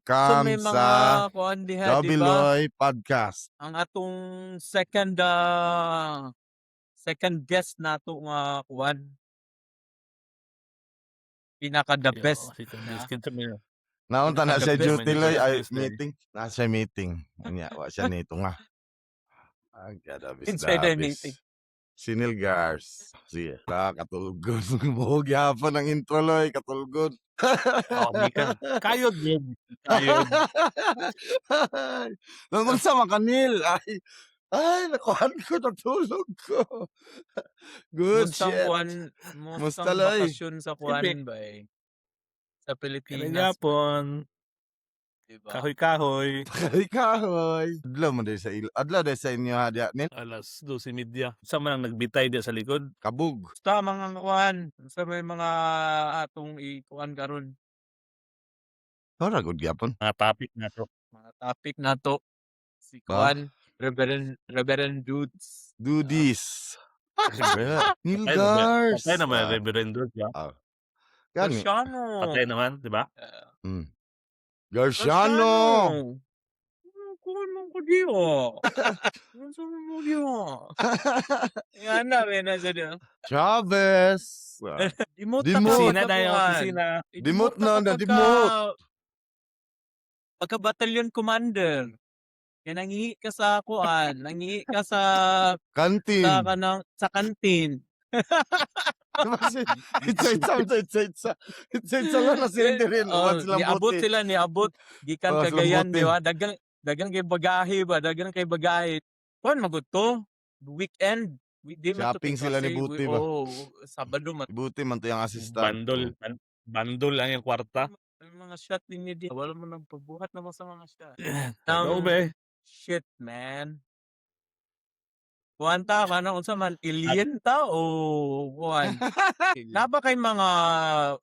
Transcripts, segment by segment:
Welcome may mga sa kuan diha, di ba? Gabiloy Podcast. Ang atong second guest nato nga kuan, pinaka the best Yo, si na. Kandis kinsa man. Naunta na Pinaka the siya best duty May loy first ay guest day. meeting. Nasa meeting. Anya, wa siya nito nga. Ang inside the meeting. dabis. Sinilgars. Sige, katulgon. Buhog yapon ang intro loy, katulgon. Oh, gikan. Kayod yun. Kayod. Nung sa makanil ay nakuhan ko natulog ko. Good Mustang shit. kuan, Musta, mustang Loy? bakasyon sa kuan ba eh. Sa Kaya Pilipinas, Japon. di ba? Kahoy-kahoy. Kahoy. Adlaw mo din sa adlaw din sa inyo ha diya nin Alas 12:30. Sa man ang nagbitay diya sa likod. kabug. Basta mga kuan, sa may mga atong ikuan karon, Ora gud gyapon. Mga topic na to. mga topic nato. Si Ah. kuan, Reverend Dudes. Do this. Patay Nilgars. naman Reverend George, ya. Gani. Garciano. Patay naman, di ba? Garciano. Kuno ko diyo. Kuno mo diyo. Yan na, na sa diyo. Chavez. Dimot Dimot. Opisina na yung opisina. Dimot na dimot. Pagka-battalion commander. Kaya nangihi ka sa kuan, nangihi ka sa Kantin. sa kantin. Itsa lang na sindi rin. Niabot sila, gikan Oh, Cagayan, silang di ba? Dagang kay bagahe ba? Dagang kay bagahe. Kuan magud to? Weekend. Di man to Shopping sila ni kasi, Buti ba? Sabado man. Buti man to yung assistant. Bandol lang yung kwarta. Ang mga shot ni di. Wala mo nang pagbuhat naman sa mga shot. Ikaw ba? Shit, man. Kuan ta, ano unsa man, alien ta o kuan? Naba kay mga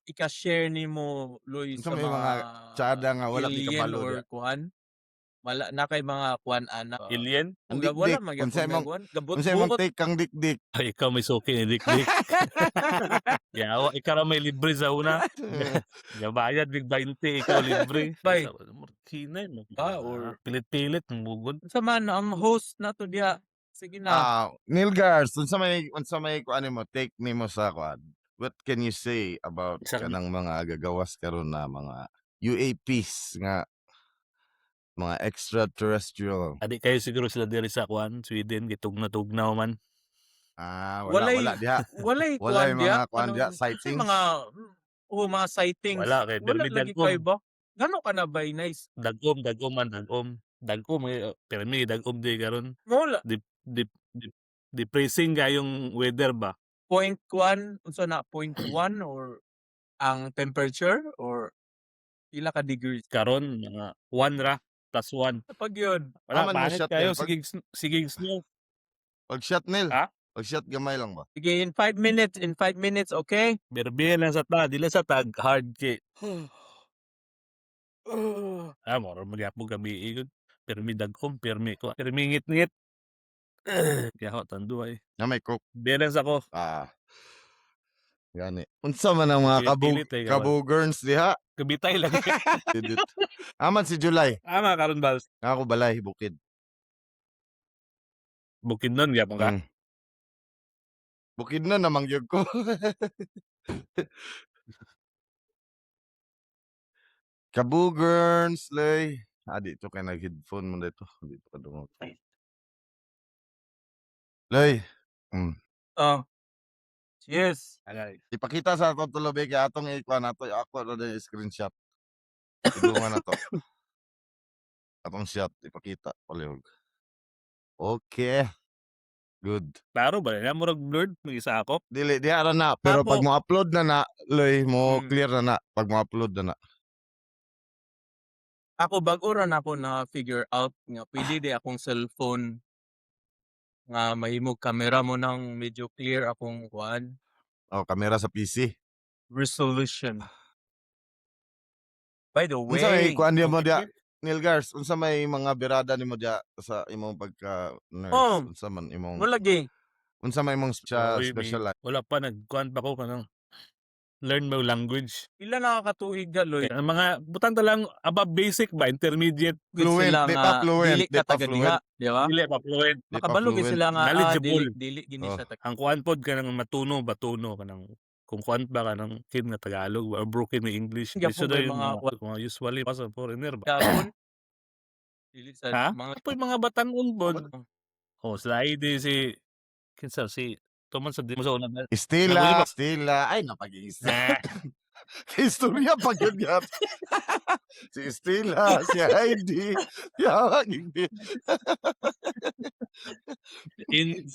ika-share nimo, Loy, Unsa sa may mga tsada nga wala alien ikabalo or diya? kuan? Wala na kay mga kuan ana. Alien? Ang Wala dikdik. man Unsa imong kuan. unsa imong take kang dikdik? Ay, ikaw may suki ni Dik-Dik. Yawa, ikaw may libre sa una. Bayad, big 20, ikaw libre. Bay. Kinay mo. Or Pilit-pilit, ang bugod. unsa man ang host nato diha? Sige na. Nilgars, unsa may kuan mo take nimo sa kuan? What can you say about kanang mga gagawas karon na mga UAPs nga mga extraterrestrial? Adi kayo siguro sila diri sa kuan, Sweden, gitugna-tugnaw man. Wala diha. Walay Wala kuan diha. mga kuan diha, sightings. Mga sightings. Wala, kay Wala Permi lagi Dagom. kay ba? Gano ka na ba nice? Dagom. Dagom, Permi, dagom di karon. Wala. Depressing yung weather ba? Point 1, unsa na, 0.1 or ang temperature or pila ka degrees? Karon mga 1 ra, plus 1. Pag yun. Wala, Aman mo pangit shot kayo, yan. sige snow. Pag shot nil. Ha? Pag shot gamay lang ba? Sige, in 5 minutes, okay? Berbe lang sa ta, dila sa tag hard ki. Moro magyapon kami igod. Permi dagom, permi ngit-ngit. Kaya ako tanduay. Na may cook. Balance ako. Gani. Unsa man ang mga Pilit eh, kabugurns diha? Kabitay lang. Aman si July. Ama karon bals. Ako balay bukid. Bukid nun gyapon ka. Bukid na namang gyud ko. Kabugurns lay. Dito kay nag-headphone mo dito. Dito ka dungo. Lay. Oh. Cheers. Ipakita sa atong tulobe kay atong ikuan nato ako na din screenshot. Idungan na to. Atong shot ipakita palihog. Okay. Good. Klaro ba? Yan mo blurred may isa ako. Dili diha ra na pero pag mo upload na loy mo clear na pag mo upload na. Ako bago ra na ako na figure out nga pwede di akong cellphone nga mahimog camera mo nang medyo clear akong kuan. Kamera sa PC. Resolution. By the way, Unsa may kuan mo dia? Nilgars, unsa may mga birada nimo dia sa imong pagka nurse? Unsa man imong wala gi. unsa may imong special? Wala pa nagkuan pa ko kanang learn mo language. Pila nakakatuig galoy. Ang mga butang lang above basic ba, intermediate, Gid Fluent, sila di nga pa fluent, dili di ka pa taga fluent. diha, di ba? dili pa fluent. Di pa Makabalo gid fluent. sila nga Knowledgeable. dili gini Oh. siya taga. Ang kuan pod kanang matuno kanang kung kuan ba kanang kid nga Tagalog or broken na English. Gyapon Iso ba daw yung yung mga mga usually pa sa foreigner ba. Gapon. Dili sa Ha? mga Apoy mga batang-on pod. Oh, sila ID si kinsa si tuman sa di mo sa una. Estela, Nagulit Estela. Ay, napag-iisa. Nah. Istorya pa yun yan. Si Estela, si Heidi. Yawa, hindi. In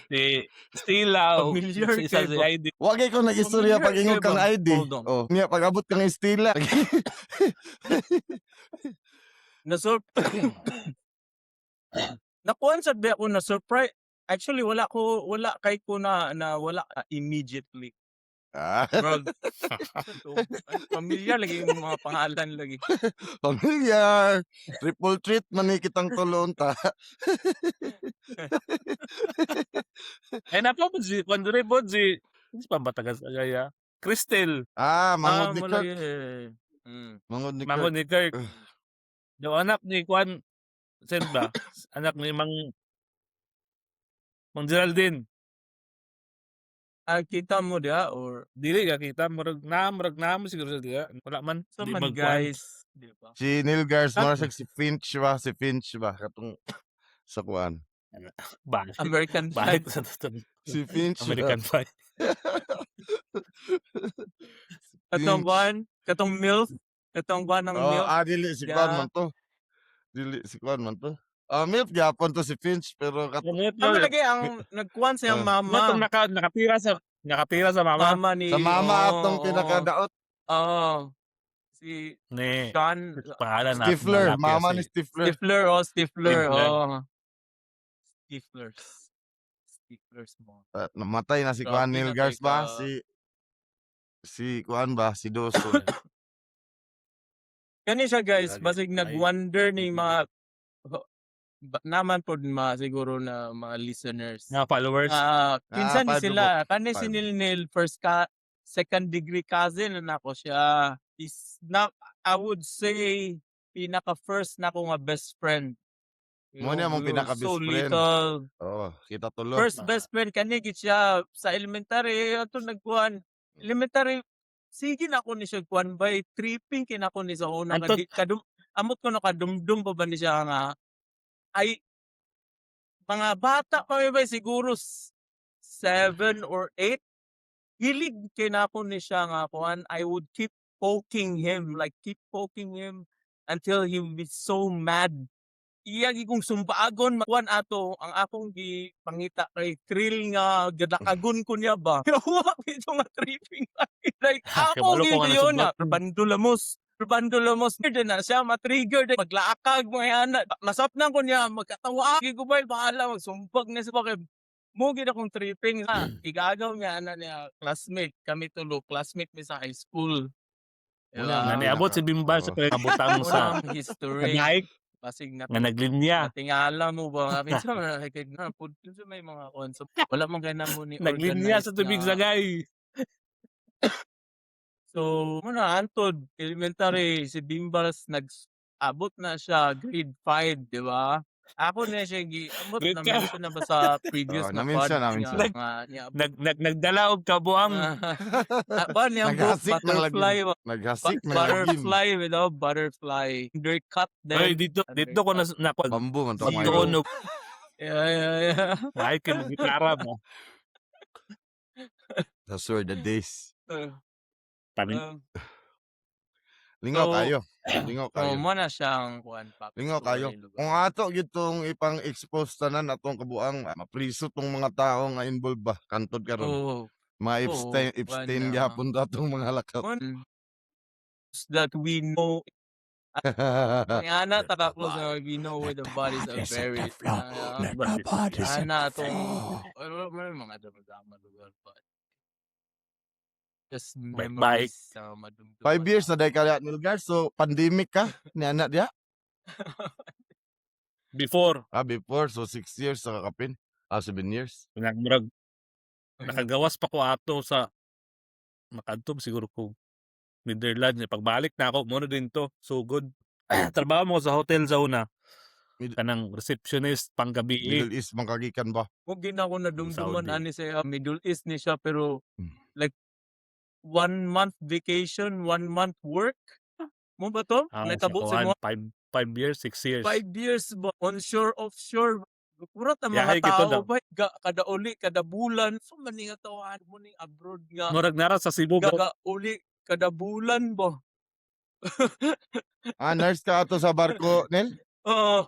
si Stila o Familiar si isa kay si ba? ID. Wagay ko nag-istorya Familiar pag ingog kay kang ba? ID. Hold on. Oh, niya pag abot kang Estela. Na-sur Nakuan sad ba ako na surprise. Actually wala kay ko na wala immediately. Ah, Bro. Familiar lagi yung mga pangalan lagi. familiar. Triple treat man ni kitang tulon ta. Ay napa po si kuan diri po si pa batagas agaya. Crystal, Mangod ni Wala Kirk. Mangod ni mangon Kirk. ni Kirk. Yung anak ni kuan sen ba? Anak ni Mang Geraldine. Kita mo dia or Dili ka kita murag na mo siguro sa diya. Wala man sa di man magkuan. guys, di ba? Si Neil Gars, mara siya si Finch ba? Si Finch ba? Katong sa kuan. Balik. American Balik flag. sa tatang Si Finch ba? American Pie. Katong MILF, katong ban ng MILF. Dili si Yeah. Kwan man to. Dili si Kwan man to. Milf gyapon to si Finch pero Ano lagi ang nagkuan siyang Matong mama. nakatira sa mama. Mama ni sa mama atong pinakadaot Oo. Si Ni Sean pangalan natin. Stifler, mama ni Stifler. Stifler. Stifler. Stiflers mo. Namatay na si Grabe Kwan Neil na Gars ba? kay Si Kwan ba? Si Doso. Kani siya guys, Lagi. basig Ay. nag-wonder ni mga naman po siguro na mga listeners. Nga followers. Kinsan ni five sila, lubok. kani si Five. Nil second degree cousin na ako siya. Is not, I would say pinaka first na ako nga best friend. Mo niya mong We were pinaka-best so friend. little. Kita tulo. First best friend kani gid siya sa elementary ato nagkuan. Elementary sige na ako ni siya kuan by tripping kinako ni sa una Anton- amot ko nakadumdum pa ba ni siya nga ay mga bata pa ba siguro 7 or 8 hilig kinako ni siya nga kuan. I would keep poking him until he was so mad. Iya gid kong sumbaagon makuan ato ang akong gipangita kay thrill nga gadakagon ko niya ba. Wa ito nga tripping. Like ako Kabalo ko nga gid yun nasumbag. Bandulamos din na siya matrigger din maglaakag mga ana. Masapnan ko niya magkatawa gid ko ba bahala magsumbag na sa bakit. Mo gid akong tripping ha. Igagaw niya ana niya classmate kami tulo classmate mi sa high school. Una, Nga niabot si Bimbal sa pagkabutang sa Unang history. Nike Basig na nga naglinya. tingala mo ba minsan kay na pud sa may mga concept wala man kay namo ni Naglinya sa tubig organized na- sagay. So muna antod elementary si Bimbals nag-abot na siya grade 5, di ba? Ako na siya abot Grade na ka. mention na ba sa previous na na-mention, pod na-mention. niya, nga niabot. Nagdala og kabuang. Ba niya book Naghasik ng butterfly Naghasik na lagim. butterfly without butterfly undercut Oy them. dito ko na Bambu man to. Zero. mga pagtuon og Yeah. ay kay magitara ba. Those were the days. Paning Lingaw So, kayo. Lingaw kayo. mo na siyang kuan pa. Lingaw kayo. Kung ato gitong ipang-expose tanan atong kabuang mapriso tong mga tao nga involved ba kantod karon. Oh, Mga Oo, Epstein wala. gyapon atong mga lakaw. that we know ana taka close na we know where the bodies are buried. Ana tong mga drama lugar pa. Just Bike. memories sa madumdum. 5 years na dahil kaya Nilgar. So, pandemic ka ni anak dia? before Before. So, 6 years sa kakapin. 7 years. nagmurag nakagawas pa ko ato sa makadto siguro ko Netherlands. Pagbalik na ako, muna din to, sugod. Trabaho mo sa hotel sa una, Mid- kanang receptionist, panggabi. Middle East mangkagikan ba? Huwag din ako nadumduman Saudi. ani sa Middle East ni siya pero Hmm. like 1 month vacation, 1 month work. Mo ba to? Nahitabo sa mo 5 years, 6 years. 5 years ba onshore offshore. Kurat ang mga Yahay kita tao daw. ba kada uli kada bulan so man nga tawhan mo ni abroad nga Murag nara sa Cebu ba? gaga uli kada bulan ba. Nurse ka ato sa barko, Nel? Oo.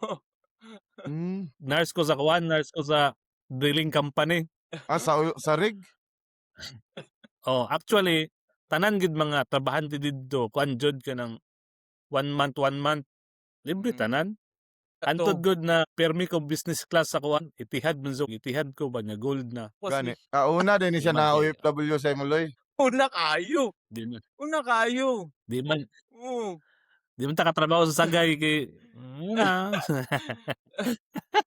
Nurse ko sa kuan, nurse ko sa drilling company. Sa rig? Oh, actually, tanan gid mga trabahante didto, kuan jud ka ng 1 month, 1 month. Libre tanan. Antod good na permi ko business class sa kuan, Etihad man so, Etihad ko ba nga gold na. Gani. Una din siya na Imagine. OFW sa Imuloy. Una kayo. Di man, Una kayo. di man, Oo. di man takatrabaho sa sagay kay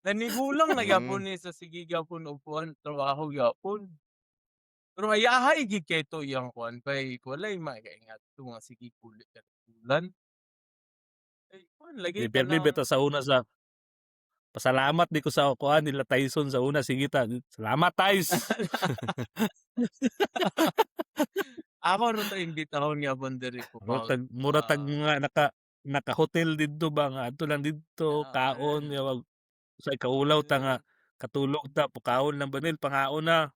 Nanigulang na gyapon ni sa sige gyapon upuan trabaho gyapon. Pero ayahay gid kay to iyang kuan kay walay makaingat to nga sige kulit ka bulan. Ay kuan lagi Di permi beta sa una sa pasalamat di ko sa kuan nila Tyson sa una, sige ta. Salamat Tais. Ako ro ta imbitahon nga banderi ko. Muratag nga naka-hotel didto ba nga adto lang didto kaon ya sa kaulaw ta nga katulog ta pukaon lang banil pangaon na.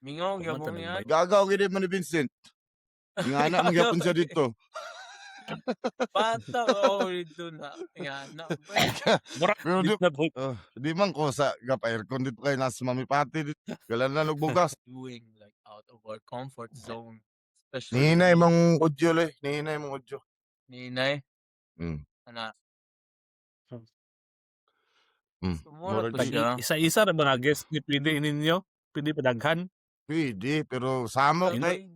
Mingaw gyapon yan. Gagaw gid man ni Vincent. Nga na magyapon siya dito. Bata ko dito na. Yan na. Pero di, na po. di man ko sa gap aircon dito kay nas mamipati dito. Galan na nagbugas. Doing like out of our comfort zone. Especially Nihinay mong audio le. Nihinay mong audio. Ninay. Ana. Sumura Murag to siya. Isa-isa ra mga guest ni pwede ninyo? Pwede padaghan? Pwede, pero samok kay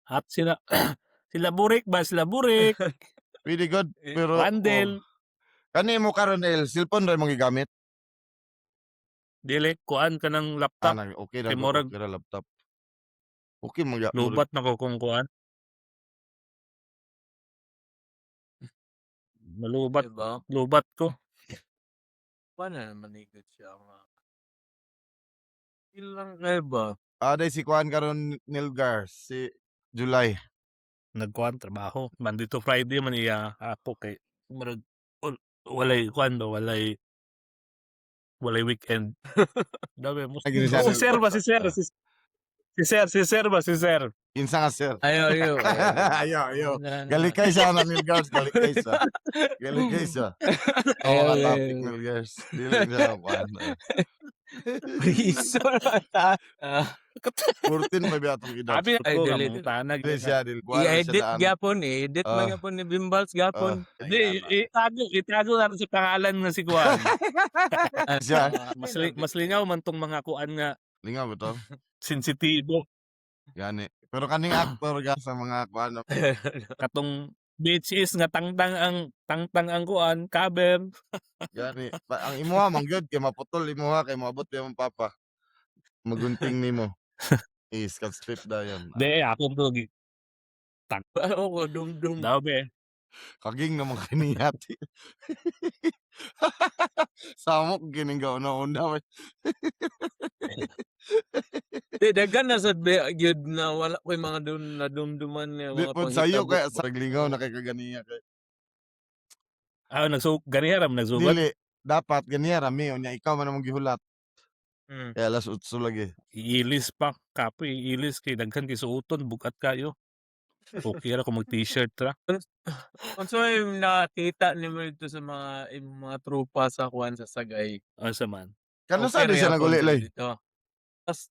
At sila sila burik ba? Sila burik. pwede good. Pero Bundle. kani mo karon El, cellphone ra mong gigamit. Dili kuan ka ng laptop. Okay Kay na murag- okay ra laptop. Okay mo ya. Lubat na ko kung kuan. Malubat. Diba? Lubat ko. Paano naman ikot siya nga? Ilang kayo ba? Day si Kuan karon Nilgar si July. Nagkuan trabaho. Monday to Friday man iya ako kay murag walay kuan do, walay weekend. Dami mo. Ay, gini siya. Si Sir ba? Si Sir ba? Si Sir. Kinsa nga sir. Ayo. Ayo. Galikay sa na Nilgars, galikay sa. Galikay sa. Ayo, Topic Nilgars. Dili na Kuan. Priso na ta. 14 may biatong edad. Sabi Ay, ko dili. nga tanag. Dili siya dil. Kuan I-edit siya daan. gyapon edit man gyapon ni Bimbals gyapon. Di, itago natin sa pangalan nga si Kuan. Siya. Mas lingaw man tong mga kuan nga Lingaw ba to? sensitibo. Gani. Pero kaning actor ga sa mga kuan. Katong bitches nga tangtang ang kuan cover. Gani. Ang imuha man gyud kay maputol imuha kay moabot yung papa. Magunting nimo. Is cut strip dayon. De ako to Ano ko dum daw be. Kaging naman kaniyati. Samok gining gauna-una. Di daghan na sad gyud na wala koy mga nadumduman nga Di mga po sayo panghitabo. kaya sa lingaw na kay kaganiya kay. Ganiharam nagsugat. Dili dapat ganiya rami unya ikaw man among gihulat. Kaya alas 8 lagi. Iilis pa kapoy, iilis kay daghan kay suoton bugat kayo. Okay ra kung mag-t-shirt ra. Unsa yung nakita nimo dito sa mga imong mga tropa sa kuan sa Sagay? Asa man. Kano sa Okay di siya ra naguli gyapon lay. dito. Tas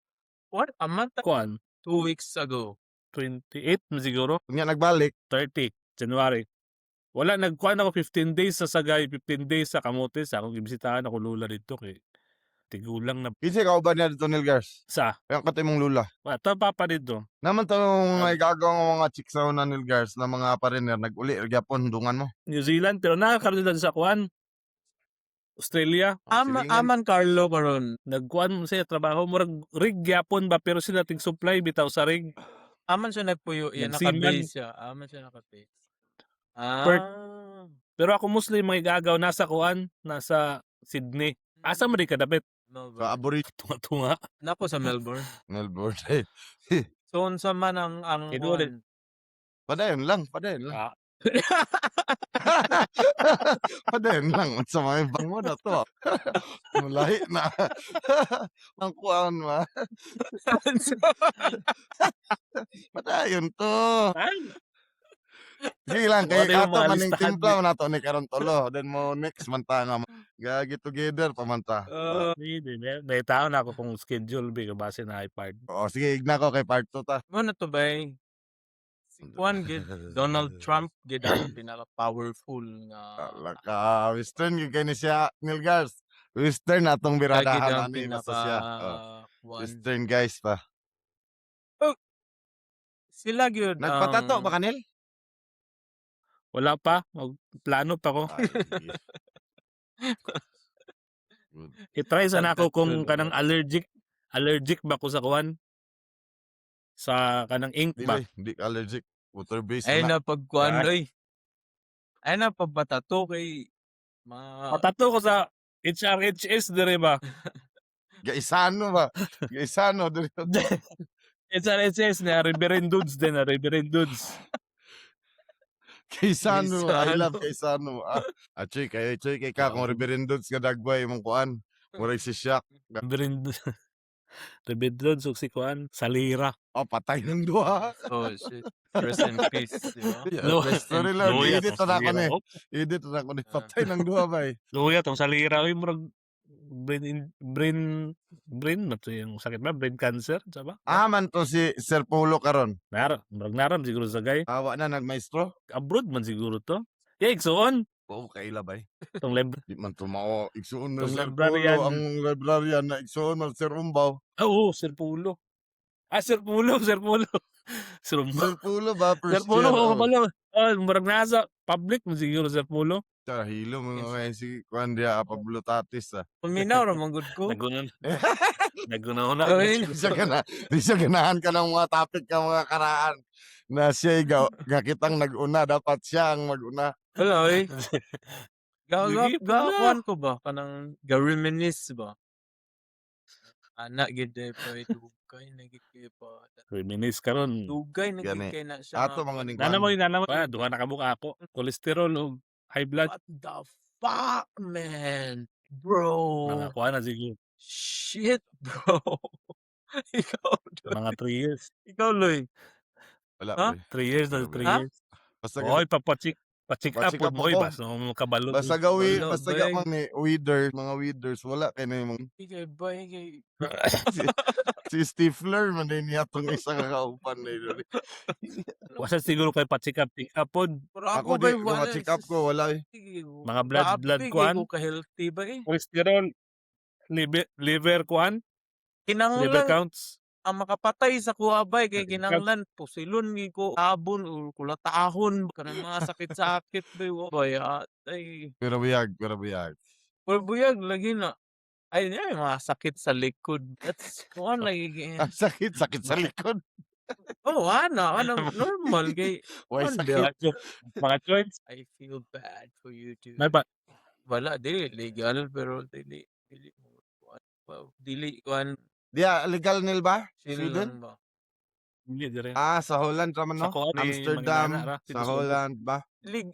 what a month Kuan 2 weeks ago. 28 na siguro, Unya nagbalik. 30 January. Wala nagkuan ako 15 days sa Sagay, 15 days sa Camotes. Akong gibisitahan ako lula dito kay tigulang na Kinsa ka uban niya dito Nilgars? sa. Kaya katay mong lula. Wala papa dito. Naman tong igagaw ng mga chicks na Nilgars na mga pariner naguli gyapon dungan mo. New Zealand pero nakakaroon din sa kuan. Australia. Silingan. Aman Carlo karon. Nagkuan mo siya trabaho murag rig gyapon ba pero sila tig supply bitaw sa rig. Aman siya nagpuyo, yan Nagsiman. naka-base siya. Aman siya naka-base. Perth. Ah. Pero ako mostly mga igagaw nasa kuan, nasa Sydney. Asa man di ka dapat Sa Melbourne. Aborigine tunga-tunga. Nako sa Melbourne. Melbourne. So unsa man ang Ito ulit. Padayon lang, padayon lang. Ah, Padayon lang. Sa mga ibang mo na to. Mulahi na. Ang kuwan ma. Padayon to. ay, Sige lang, Ano kay yung ato mga maning listahan timpla mo na to ni karon tolo. Then mo next manta nga. Gagi together pamanta. hindi. May tao na ako kung schedule bi base na iPad. Oo, sige, igna ko kay part 2 ta. Mo na to bay. Si Juan gid Donald Trump gid ang pinaka powerful nga Laka, Western yung kay ni siya, Nilgars. Western atong gid biradahan ang ani na pinaka siya. Juan. Western guys pa. Sila gyud Nagpatato ba kanil? Wala pa, plano pa ko. Ay, sige. Good. I-try sana ako kung Good. kanang allergic ba ko sa kuan? Sa kanang ink ba? Hindi ka allergic. Water based Ay na. na pagkuan Ah. oy. Ay na pagpatato kay mga Patato ko sa HRHS dire ba? Gaisano ba? Gaisano. HRHS na Reverend Dudes din, Reverend Dudes. Gaisano. I love Gaisano. Gaisano. Choy, kay ka kung reverendods ka dagway mong kuan. Murag si Shaq. Reverend Dudes ug si kuan Salira. Oh, patay ng duha. Oh shit. Rest in peace, di ba? No. Story lang. Luya Edit tong na ako Salira. ni. Edit na ako ni. Patay ng duha ba eh. Luya tong Salira oy murag brain to yung sakit ba? Brain cancer, saba? Aman to si Sir Polo karon. Murag naram siguro sa gay. Awa na nagmaestro. Abroad man siguro to. Kaya igsoon Oo, kaila ba eh. tong leb. Di man tumao. Igsuon na Ang Sir librarian. Polo. Ang librarian na igsuon man Sir Umbaw. Oo, Sir Pulo. Sir Pulo. Sir Umbaw. Sir Polo ba? Sir First Pulo year. ko pala. Murag nasa public man siguro Sir Pulo. Tsaka hilo mga may si Juan Dia Pablo Tatis ah. Paminaw ra man gud ko. Nagunan. Nagunan na. Oy. Di siya ganahan ka ng mga topic ka mga karaan. Na siya kitang nag-una. Dapat siya ang mag-una. Wala oy. Sige, pala. Gakuan ko ba kanang ga-reminisce ba? Anak gid pa dugay na gid kay pa. Reminis karon. Dugay na Gani. gid kay na siya. Ato mga ning Nana mo. Duha na kabuka ako. Cholesterol ug high blood. What the fuck, man? Bro. Mga kuha na siguro. Shit, bro. ikaw, Mga 3 years. ikaw, Loy. Wala Ha? ba eh. 3 years na 3 Ha? years. Basta Oy, papacheck up Pa-check po up mo. ako. Basta mo kabalo. Basta gawi, Wala, basta bay. gawa ni weeders, mga weeders, wala kay na yung Ikay ba, ikay. si Stifler man din niya tong isa ka kaupan na yun. Wasa siguro kay pa-check up pod. Pero Ako ba, di, kung check up ko, wala eh. Mga blood kuan. ko ka-healthy ba eh. Cholesterol, liver kuan, liver Kinanglan, counts. ang makapatay sa kuwabay kay kinanglan, pusilon ni ko, abon, o kulatahon, kanang mga sakit-sakit ba yun. Baya, ay, Pero biyag, pero biyag. buyag, lagi na. Ay, ay, mga sakit sa likod. That's one lagi. Ang sakit sa likod. Oh, ano, normal kay. Why Ano sakit? Mga joints. I feel bad for you to. May ba? Wala, dili legal pero dili kuan Dia, legal nil ba? chill Sweden? lang ba. Hindi dire. Sa Holland raman no? Sa kuan, may Amsterdam, manginana ra, sa sinusunod. Holland ba?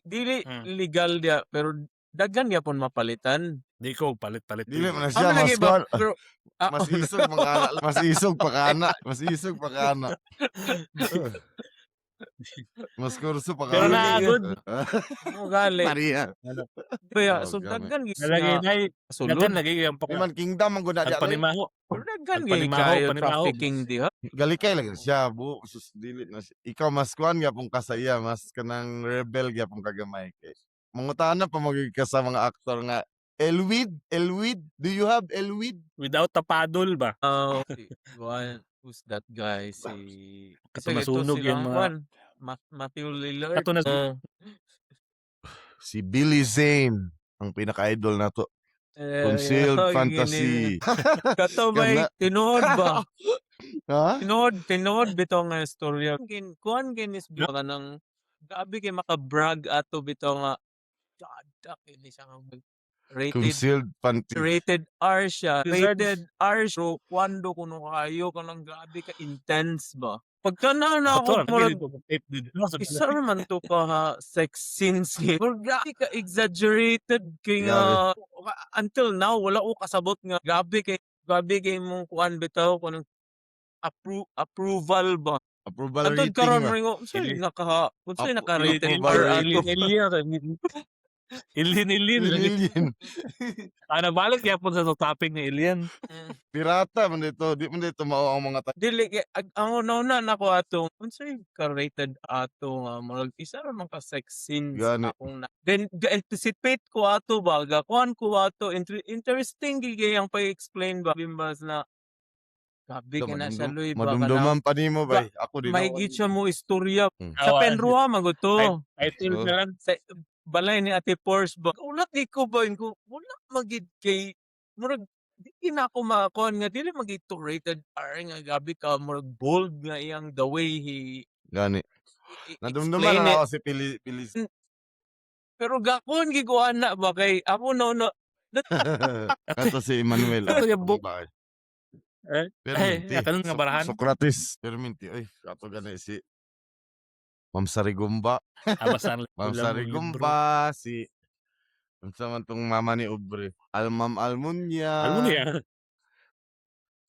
Dili Hmm. legal dia pero daghan gyapon mapalitan. Di ko palit-palit. Dili man na siya, Ano lagi mas ba? kuwan. Pero Mas isog mga kana, mas isog pa kana, mas isog pa kana. Mas kurso pa Pero kana. naagod. mo gali. Maria. Kaya Oh, so gamit. daghan Nalagay nga na sulod. daghan lagi ang Iman kingdom ang guna ang dia. panimaho. Pero daghan Ang gyud panimaho, kayo panimaho. trafficking diha. Galikay lagi siya, bu. Sus dili na siya. Ikaw mas kuan gyapon ka sa iya, mas kanang rebel gyapon kagamay kay. Mangutana pa magig ka sa mga aktor nga Elwid, do you have Elwid? Without tapadol ba? Who's that guy? Kato masunog yung mga- Matthew Lillard. Kato na- Si Billy Zane, ang pinaka-idol nato. Concealed gini fantasy. kato Kana. ba'y tinuod ba? Ha? Tinuod bitaw nga istorya. Kuan ginis ba ka ng grabe kay maka-brag ato bitaw nga dada kini siya nga Concealed fantasy. rated R siya. Deserves- Rated R siya. Kwando kuno kayo kanang grabe ka intense ba? Pagtanaw na Ato, ako murag tape dito. No, isa naman to ka ha, sex scenes kay. Murag grabe ka exaggerated kay nga until now wala ko kasabot nga grabe kay mong kuan bitaw kunang approval ba. Approval Antod rating karon ba? mo unsay naka-rated approval R rating. ato. Alien. Alien. Nabalik yapon sa topic ni Alien. Pirata man dito. Di man dito mao ang mga Dili ang una nako ato unsay ka-rated ato nga murag isa ra man ka sex scenes Gani. akong then anticipate ko ato ba gakuan ko ato interesting gigay ang pa-explain ba bimbas na gabi ka na siya Luy ba ka na Madumduman pa nimo ba? Ako din. may gid siya mo istorya Hmm. sa penruha man gud to. Title Oh. na lang. Sa balay ni Ate Force ba ulat di ko ba ko wala magid kay murag di na ako makakuan nga dili magid to rated R nga gabi ka murag bold nga iyang the way he Gani. explain Nadumduman it ako si Pilis. pero gakon giguan na ba kay ako no Kato si Emmanuel. Kato yung book. Bakit? Eh, Perminti. kanon nga barahan. Socrates. Perminti. Ay, kato gani si Ma'am Sarigumba. Abasan Ma'am Sarigumba. Si unsa man tong mama ni Obre. Ma'am Almunia. Almunia.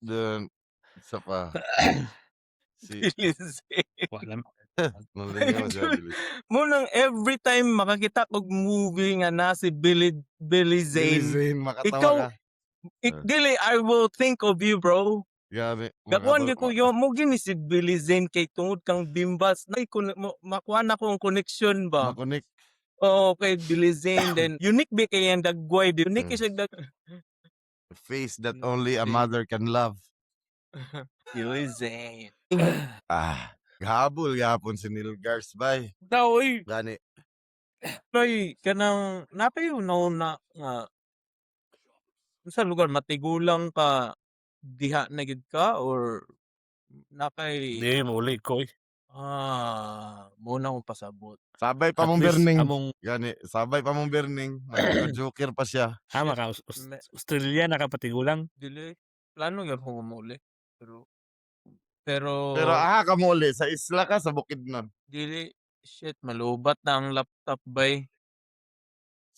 Then, isa pa. Si Wala. Malingaw siya, Bilis. Munang every time makakita kog movie nga na si Billy Zane Zane, makatawa Ikaw, ka. dili I will think of you bro. Grabe. Gakuan gyud ko yo mo gini si Billy Zane kay tungod kang bimbas na makuha na ko ang connection ba. Makonik. Oo kay Billy Zane then unique ba kay ang dagway unique siya A face that only a mother can love. Billy Zane. Gahabol gahapon si Neil Gars, bay. Daw, oy. Gani. Loy kanang napayo na nga sa lugar matigulang ka diha na gid ka or nakay Hindi, mauli ko. muna akong pasabot. Sabay pa At mong least, burning. among Gani, sabay pa mong burning. Joker pa siya. hama ka, Australia nakapatigulang. Dili plano gyud ko muli. Pero Pero ka mo uli, sa isla ka, sa Bukidnon. dili shit malubat na ang laptop bay.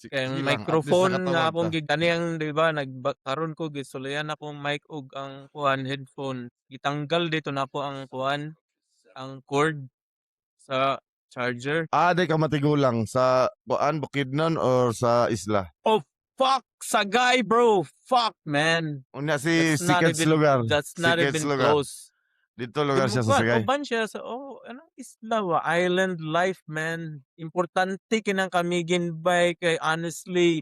Kaya ang Sige lang, microphone at least nga nakatawag akong ka. giganiyang di ba nagkaroon ko gisulayan akong mic ug ang kuan headphone. Gitanggal dito na ako ang kuan ang cord sa charger. Di ka matigulang sa Bukidnon or sa isla? Fuck sa guy bro. Fuck man. Una si That's not Sikets even- lugar. That's not Sikets even lugar. close. Dito lugar siya sa Sagay. Uban siya sa anong isla ba? Island life man. Importante kinang kamigin bay kay honestly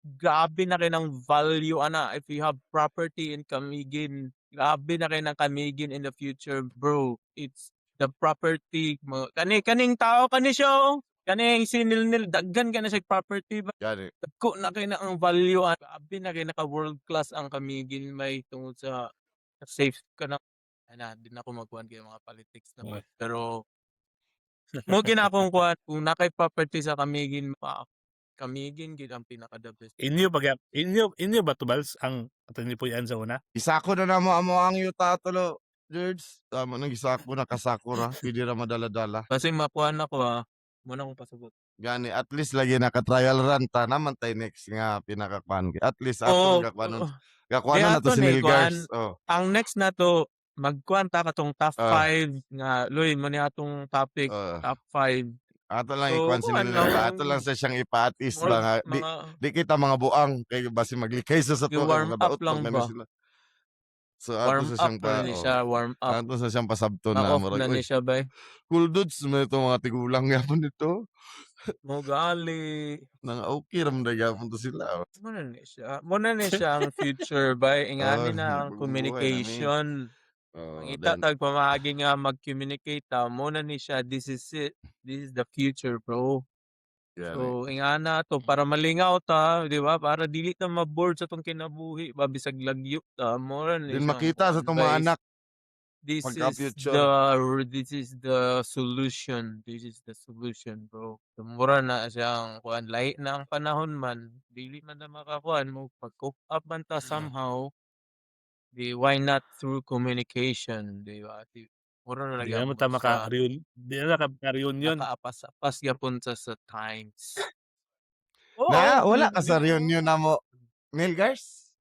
grabe na kay ng value ana if you have property in Camiguin. Grabe na kay ng Camiguin in the future, bro. It's the property mo. Kaning tao kani siya. Kaning sinilnil daggan ka na siya property ba? Gani. Dagko na kay na ang value. Grabe na kay naka world class ang Camiguin may tungod sa safe ka na. Di na ako magkuhan kay mga politics naman. Pero mo ginakong kuhan kung nakay property sa Camiguin Camiguin gid ang pinaka the best. Inyo ba tubals ang atinipuyan sa una? Isako na namo amo ang yuta tulo. George, tama nang isako na kasakura. Pwede ra madala-dala. Kasi makuhan ako muna akong pasabot. Gani, at least lagi naka-trial run ta naman tay next nga pinakakuan. At least Oo, ato gakwanon. oo. Gakwanon na to Kaya si to, Neil kuan, Gars. Oh. Ang next na to magkuhan ta katong top 5 nga Loy mo ni atong topic top 5. Ato lang So, ikuan si kuan Neil lang. Gars. Ato lang sa siyang ipa-at-ease ba nga. Di kita mga buang kay basi maglikay sa to. warm up lang ba? So ato Warm sa up siyang na ni siya, warm up. ato sa siyang pasabton na Ma-off murag. na ni siya bay. Cool dudes mo ito mga tigulang yapon dito. Mo gali. Nang okay ram na yapon to sila. Muna ni siya ang future bay. Ingani Oh, na ang buhay communication. Kita tag pamagi nga mag-communicate muna ni siya. This is it. This is the future, bro. Yan eh. So, ingana to para malingaw ta, di ba? Para dili ta ma-bored sa tong kinabuhi, ba bisag lagyo ta mo ra ni Din siyang makita sa kuan itong mga guys. anak This is pagka-future. the solution. This is the solution, bro. Mura na siyang kuan lahi na ang panahon man, dili man na makakuan mo pag-cope up man ta somehow. Why not through communication, di ba? Mura na Di nagyapon naman ta sa di na maka-reunion. nakaapas-apas gyapon sa times. Na, Oo, wala ka sa di reunion na mo, Milgars?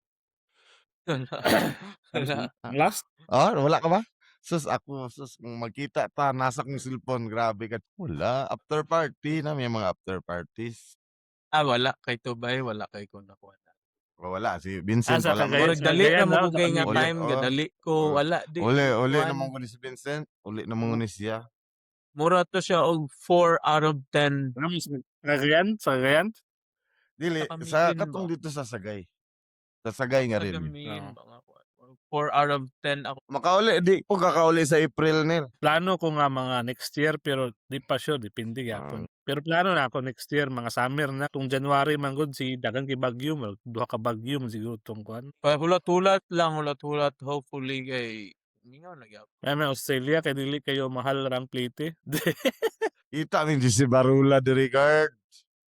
wala. Last? Wala ka ba? Sus, ako, kung magkita ta, nasa kong cellphone, grabe ka. Wala, after party na, may mga after parties. Wala kay Tubay, wala kay ko nakuha. Wala, si Vincent, sa wala mo. Cagayan, Murag sa dali Cagayan na mo daw, ko sa kay nga Uli, time, gadali ko, wala di. Uli kuan. naman ko ni si Vincent, uli naman ko ni siya. Mura to siya og 4 out of 10. Sa Cagayan? Dili, Sa sa Camiguin katong ba? dito sa Sagay. Sa Sagay nga rin. Kagamin, Oo. mga 4 out of 10 ako. Makauli, di ko kakauli sa April nil. Plano ko nga mga next year pero di pa sure, depende gyapon. Pero plano na ako next year mga summer na tung January man gud si dagan kay bagyo, duha ka bagyo man siguro tong kuan. Hulat-hulat lang, hulat-hulat. Hopefully kay mingaw na gyapon. Kaya may Australia kay dili kayo mahal rang plate. Kita ni GC Barula di Ricard.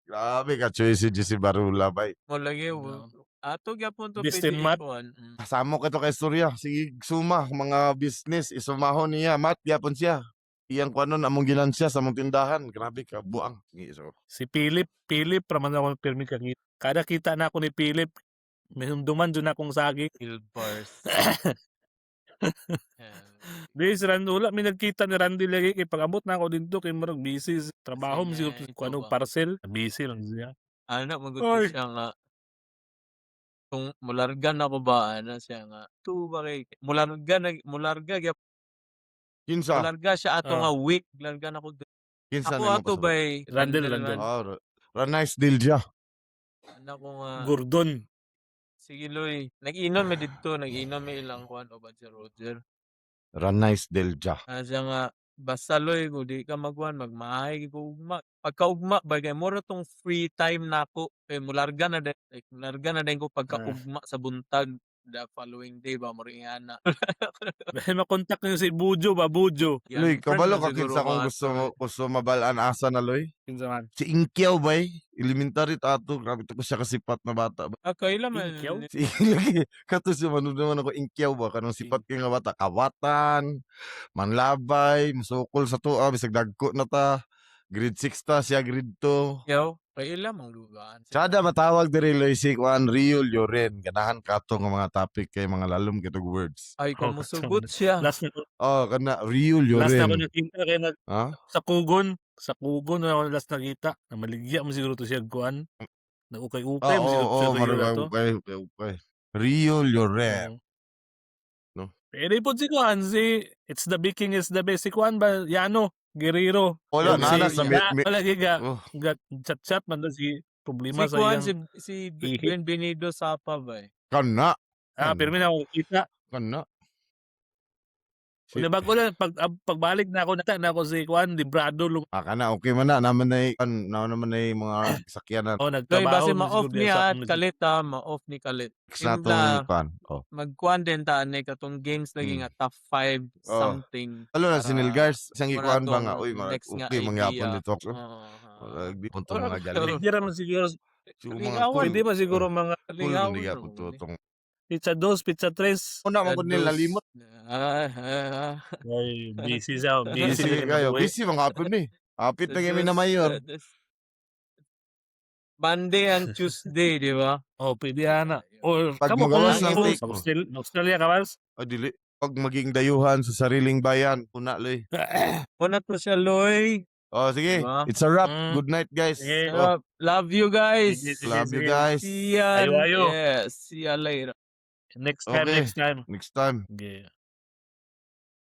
Grabe ka choice si GC Barula, bay. Mo lagi No. ato gyapon to Distant pwede mat. ikuan. Kasama ko ito kay Surya. Sige, suma, mga business, isumahon niya. Mat, yapon siya. Iyang kuanon, among gilansya sa among tindahan. Grabe ka, buang. So, Si Philip raman ako pirmi ka kita. Kada kita na ako ni Philip, may humduman dun akong saging. Field bars. Di si Randy, wala may nagkita ni Randy lagi kay pag-abot na ako dito kay marag busy sa trabaho mo Sige, siguro ito kung anong ba? parcel, busy lang siya. Ano magud Ay. siya nga kung mulargan ako ba ano siya nga tu ba kay mularga gyap kinsa? mularga siya ato nga week largan ako Kinsa ako ni mo ato kasabot? bay Randall. Ranais Dilja. anak ko nga Gordon. sige Loy nag-inom mi didto nag-inom mi ilang kuan o ba si Roger Ranais Dilja. siya nga basta Loy kung di ka magkuan magmahay ko ugma pagkaugma bagay mo tong free time nako kay mularga na din ko pagkaugma sa buntag the following day ba mo rin ana Dahil makontak niyo si Bujo ba, Bujo. Loy, kabalo ka siguro kinsa kung ba gusto mabalaan asa na, Loy? Kinsa man. Si Inkyaw, bay. Elementary tato. Grabe to ko siya kasipat na bata. kailan man Inkyaw? Si lagi kato siya manood naman ako Inkyaw ba kanang sipat kay nga bata kawatan, manlabay, musukol sa tuwa bisag dagko na ta. Grade 6 ta siya grade 2. Yaw, kailan mang lugaan. Sada matawag diri Loy si Juan Rio Lloren. Ganahan kato nga mga topic kay mga lalom kitog words. Ay, kamusugot siya. Last na Kana Rio ako Lloren. nakita kay Ha? sa Kugon na ako last nakita. Na maligya mo siguro to siya kuan. Nag-ukay-ukay mo siguro siya marag to. okay. Rio Lloren. No? Pero po si kuan It's the Baking is the best. Si kuan ba Yano Guerrero. Wala Yun, na si- sa Lagi ga Oh, chat man daw si problema Si sa Juan, iyang si ihi. Benvenido Sapa ba eh. kana. pero may nakita. Kana. Di ba ko lang pagbalik na ako na ako si Juan Librado Kana okay man na naman naman na mga sakyanan. oh Loy, nagtrabaho base mo ma-off siguro niya sa at kalit ma-off ni kalit. Sa Imla, tong kan. Oh. magkuhan din ta ni katong games lagi nga top 5 Oh. something. Alo na Para sinilgars isang wala ikuan ba nga tong uy next nga okay mangyapon idea. dito. Oo. Di punto mga galing. Hindi naman siguro So, Lingawan. pwede ba siguro mga cool Lingawan man diya ro, po tong. pizza 2, pizza 3. Una man gud nila limot. Ay, busy siya. Busy kayo. Busy mga hapon ni. Hapit na kami na mayor. Monday and Tuesday, di ba? Oh, pwede na. O, Pag kamo magawas kung ng ako, take. Australia ka mas? Ay dili. Pag maging dayuhan sa sariling bayan, una loy. Una to siya, Loy. Oh sige, Diba? it's a wrap. Mm. Good night guys. Sige. Oh, Love you guys. Sige. love you guys. See ya. Ayo. Yes, see ya later. Next time. Next time. Okay.